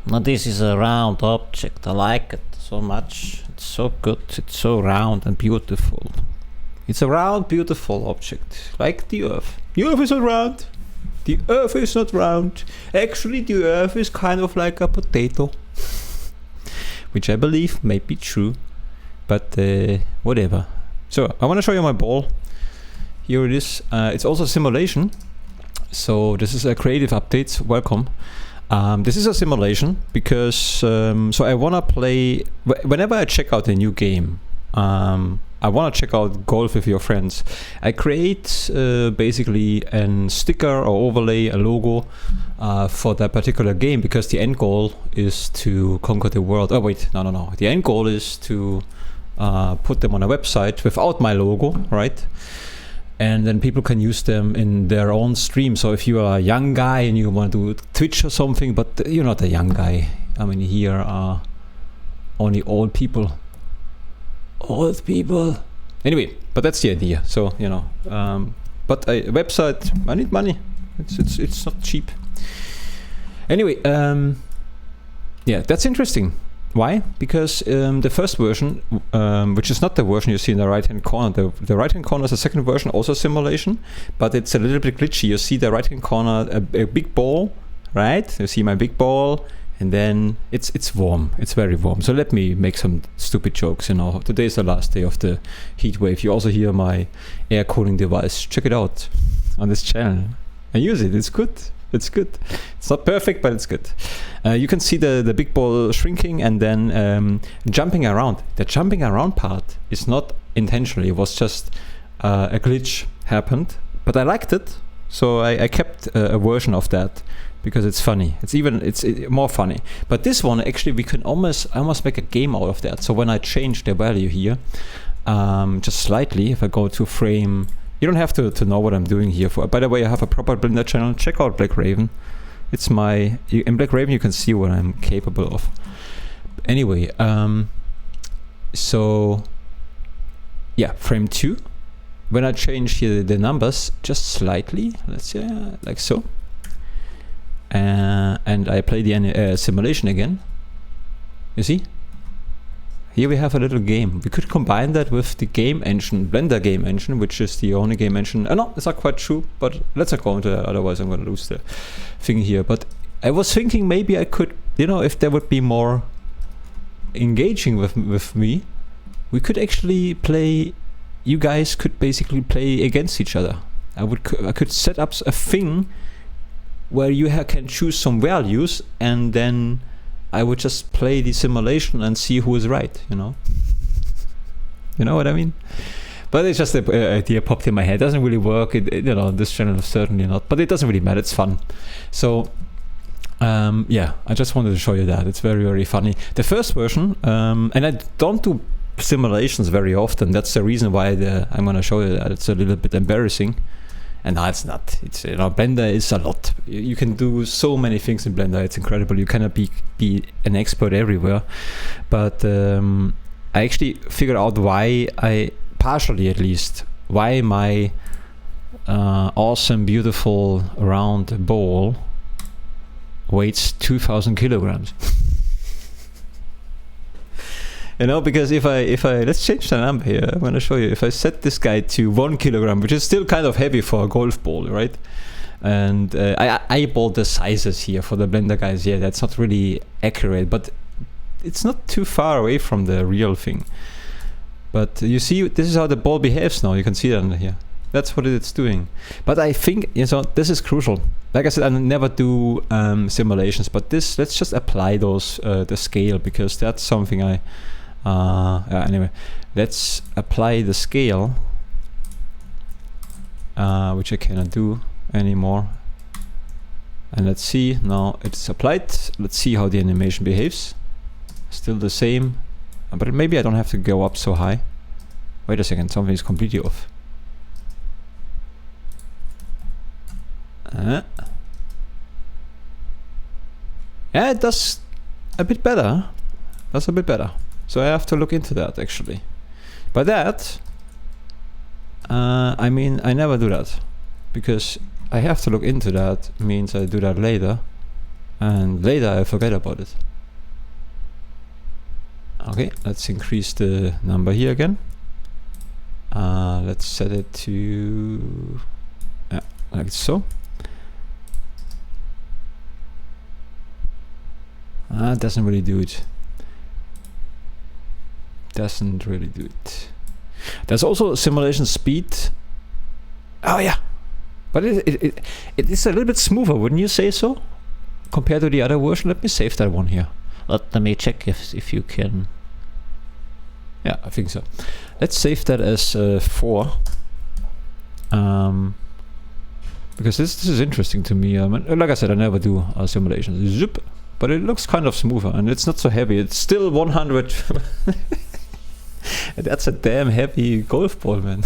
Now this is a round object. I like it so much. It's so good. It's so round and beautiful. It's a round, beautiful object, like the Earth. The Earth is not round. The Earth is not round. Actually, the Earth is kind of like a potato, which I believe may be true, but whatever. So I want to show you my ball. Here it is. It's also a simulation. So this is a creative update. Welcome. This is a simulation because so I want to play whenever I check out a new game. I want to check out golf with your friends. I create basically a sticker or overlay, a logo for that particular game because the end goal is to conquer the world. Oh wait, no. The end goal is to put them on a website without my logo, right? And then people can use them in their own stream. So if you are a young guy and you want to do Twitch or something, but you're not a young guy. I mean, here are only old people. Old people. Anyway, but that's the idea. So you know, but a website, I need money. It's not cheap. Anyway, yeah, that's interesting. Why? Because the first version, which is not the version you see in the right hand corner, the right hand corner is the second version, also simulation, but it's a little bit glitchy. You see the right hand corner, a big ball, right? You see my big ball. And then it's warm. It's very warm. So let me make some stupid jokes. You know, today is the last day of the heat wave. You also hear my air cooling device. Check it out on this channel. I use it. It's good. It's good. It's not perfect, but it's good. You can see the big ball shrinking and then jumping around. The jumping around part is not intentionally. It was just a glitch happened, but I liked it, so I kept a version of that. Because it's funny, it's more funny. But this one actually we can almost make a game out of that. So when I change the value here, just slightly, if I go to frame, you don't have to know what I'm doing here. By the way, I have a proper Blender channel. Check out Black Raven. It's in Black Raven you can see what I'm capable of. Anyway, so yeah, frame 2. When I change here the numbers just slightly, let's say like so. And I play the simulation again. You see? Here we have a little game. We could combine that with the game engine, Blender game engine, which is the only game engine. No, it's not quite true, but let's not go into that, otherwise I'm going to lose the thing here. But I was thinking maybe I could, you know, if there would be more engaging with me, we could actually play, you guys could basically play against each other. I could set up a thing where you can choose some values and then I would just play the simulation and see who is right, you know? You know what I mean? But it's just an idea popped in my head. It doesn't really work, you know, this channel certainly not, but it doesn't really matter, it's fun. So, yeah, I just wanted to show you that. It's very, very funny. The first version, and I don't do simulations very often, that's the reason why I'm gonna show you that. It's a little bit embarrassing. And no, it's not. It's, you know, Blender is a lot. You can do so many things in Blender. It's incredible. You cannot be an expert everywhere. But I actually figured out why partially at least, why my awesome, beautiful round ball weighs 2,000 kilograms. You know, because if I let's change the number here. I'm gonna show you. If I set this guy to 1 kilogram, which is still kind of heavy for a golf ball, right? And I eyeballed the sizes here for the Blender guys. Yeah, that's not really accurate, but it's not too far away from the real thing. But you see, this is how the ball behaves now. You can see that under here. That's what it's doing. But I think, you know, this is crucial. Like I said, I never do simulations, but this, let's just apply those the scale, because that's something anyway, let's apply the scale, which I cannot do anymore. And let's see, now it's applied. Let's see how the animation behaves. Still the same, but maybe I don't have to go up so high. Wait a second, something is completely off. Yeah, it does a bit better. That's a bit better. So I have to look into that actually. But that, I mean, I never do that because I have to look into that. Means I do that later. and later I forget about it. Okay, let's increase the number here again. Let's set it to like so. Doesn't really do it. Doesn't really do it. There's also simulation speed. Oh yeah, but it is a little bit smoother, wouldn't you say so? Compared to the other version. Let me save that one here. Let me check if you can. Yeah, I think so. Let's save that as 4. Because this is interesting to me. Like I said, I never do simulations. Zip. But it looks kind of smoother, and it's not so heavy. It's still 100. That's a damn heavy golf ball, man.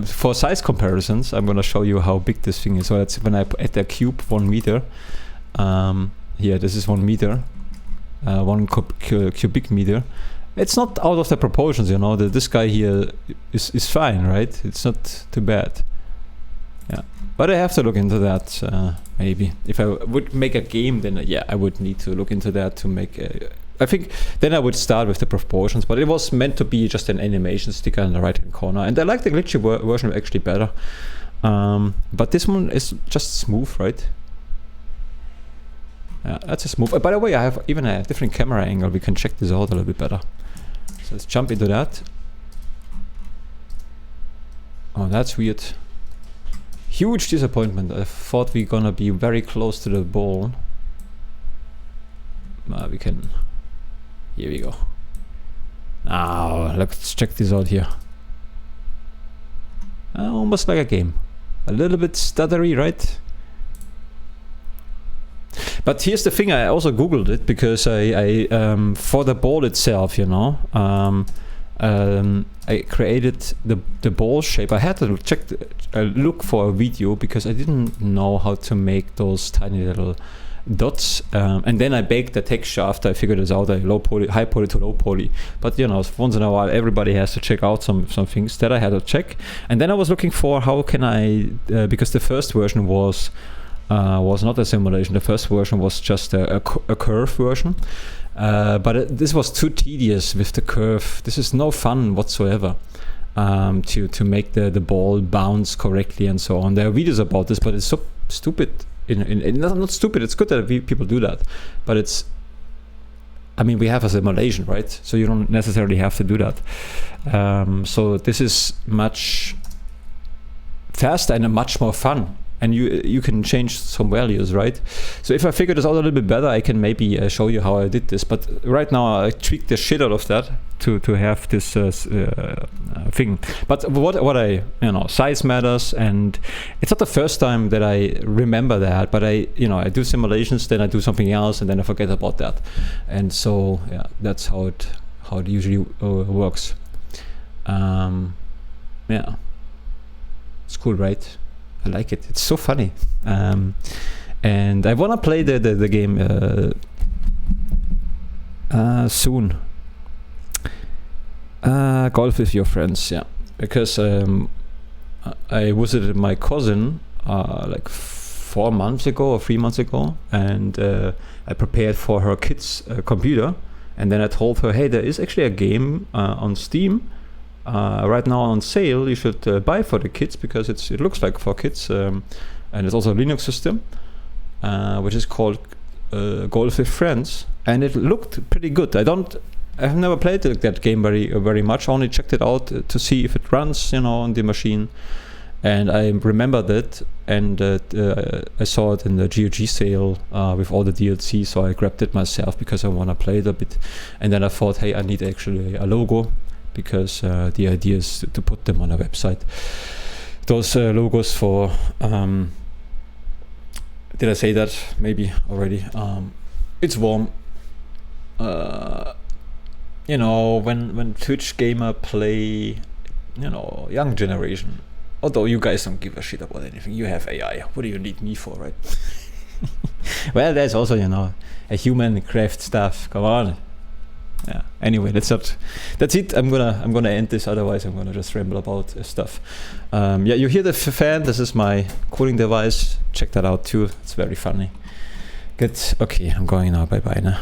For size comparisons, I'm gonna show you how big this thing is. So that's when I add a cube 1 meter. Here, this is 1 meter, 1 cubic meter. It's not out of the proportions, you know. This guy here is fine, right? It's not too bad. Yeah, but I have to look into that. Maybe if I would make a game, then yeah, I would need to look into that to make. I think then I would start with the proportions, but it was meant to be just an animation sticker in the right hand corner, and I like the glitchy version actually better. But this one is just smooth, right? Yeah, that's a smooth. By the way, I have even a different camera angle. We can check this out a little bit better. So let's jump into that. Oh, that's weird. Huge disappointment. I thought we're gonna be very close to the ball. We can. Here we go. Now let's check this out here. Almost like a game. A little bit stuttery, right? But here's the thing. I also googled it because I for the ball itself, you know. I created the ball shape. I had to look for a video because I didn't know how to make those tiny little dots, and then I baked the texture after I figured this out. Low poly, high poly to low poly. But you know, once in a while, everybody has to check out some things that I had to check. And then I was looking for how can I, because the first version was not a simulation. The first version was just a curve version. But this was too tedious with the curve. This is no fun whatsoever to make the ball bounce correctly and so on. There are videos about this, but it's so stupid. Not stupid. It's good that people do that, but it's. I mean, we have a simulation, right? So you don't necessarily have to do that. So this is much faster and much more fun. And you can change some values, right? So if I figure this out a little bit better, I can maybe show you how I did this. But right now I tweaked the shit out of that to have this thing. But what I, you know, size matters, and it's not the first time that I remember that. But I do simulations, then I do something else, and then I forget about that. And so yeah, that's how it usually works. Yeah, it's cool, right? I like it. It's so funny, and I wanna play the game soon. Golf with your friends, yeah. Because I visited my cousin like 4 months ago or 3 months ago, and I prepared for her kids' computer, and then I told her, hey, there is actually a game on Steam. Right now on sale. You should buy for the kids because it looks like for kids, and it's also a Linux system, which is called Golf with Friends, and it looked pretty good. I've never played that game very much. I only checked it out to see if it runs, you know, on the machine, and I remembered it, and I saw it in the GOG sale with all the DLC, so I grabbed it myself because I want to play it a bit, and then I thought, hey, I need actually a logo. Because the idea is to put them on a website. Those logos for did I say that maybe already? It's warm. You know, when Twitch gamer play, you know, young generation. Although you guys don't give a shit about anything. You have AI. What do you need me for, right? Well, there's also, you know, a human craft stuff. Come on. Yeah. Anyway, that's it. I'm gonna end this. Otherwise, I'm gonna just ramble about stuff. Yeah, you hear the fan. This is my cooling device. Check that out too. It's very funny. Good. Okay, I'm going now. Bye bye now.